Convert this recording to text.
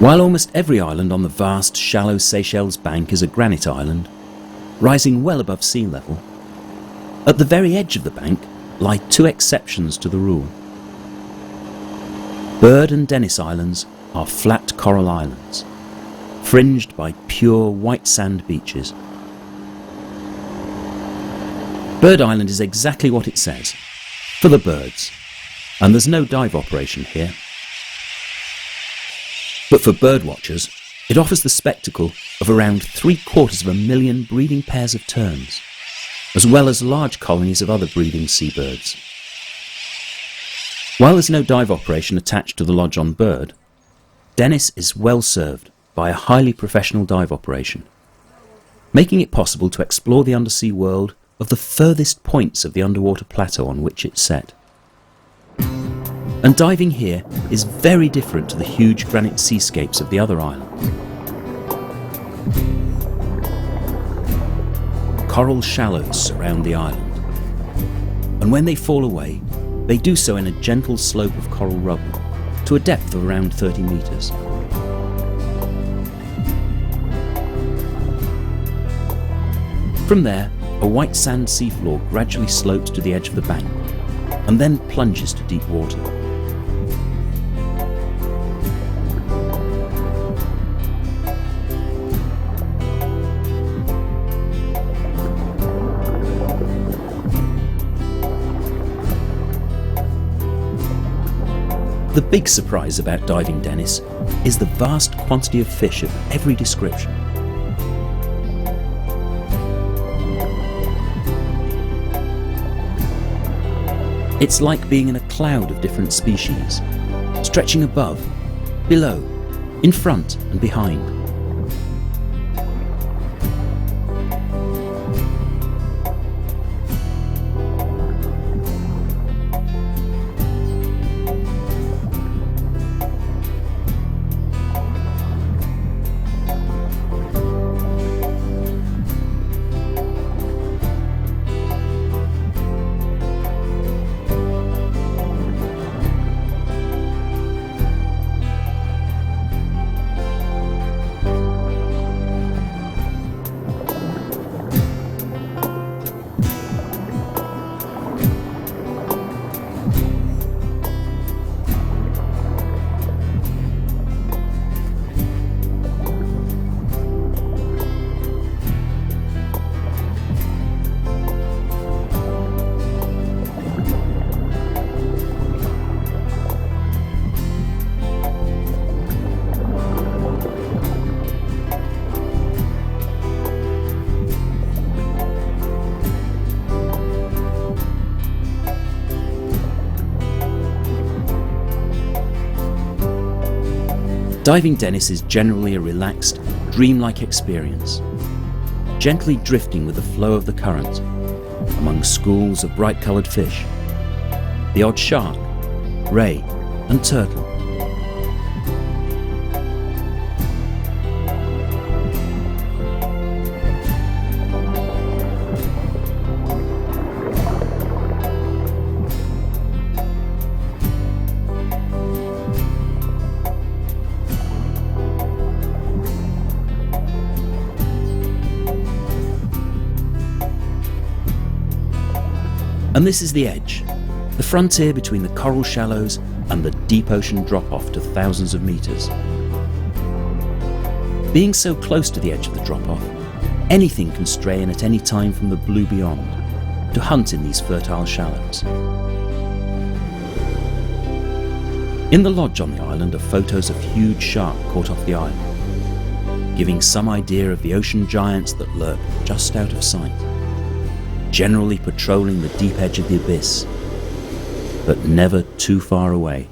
While almost every island on the vast, shallow Seychelles bank is a granite island, rising well above sea level, at the very edge of the bank lie two exceptions to the rule. Bird and Denis Islands are flat coral islands, fringed by pure white sand beaches. Bird Island is exactly what it says, for the birds, and there's no dive operation here. But for bird watchers, it offers the spectacle of around 750,000 breeding pairs of terns, as well as large colonies of other breeding seabirds. While there's no dive operation attached to the lodge on Bird, Denis is well served by a highly professional dive operation, making it possible to explore the undersea world of the furthest points of the underwater plateau on which it's set. And diving here is very different to the huge granite seascapes of the other islands. Coral shallows surround the island, and when they fall away, they do so in a gentle slope of coral rubble to a depth of around 30 metres. From there, a white sand seafloor gradually slopes to the edge of the bank and then plunges to deep water. The big surprise about diving Denis is the vast quantity of fish of every description. It's like being in a cloud of different species, stretching above, below, in front and behind. Diving Denis is generally a relaxed, dreamlike experience, gently drifting with the flow of the current, among schools of bright-coloured fish, the odd shark, ray and turtle. And this is the edge, the frontier between the coral shallows and the deep ocean drop-off to thousands of metres. Being so close to the edge of the drop-off, anything can stray in at any time from the blue beyond to hunt in these fertile shallows. In the lodge on the island are photos of huge shark caught off the island, giving some idea of the ocean giants that lurk just out of sight, generally patrolling the deep edge of the abyss, but never too far away.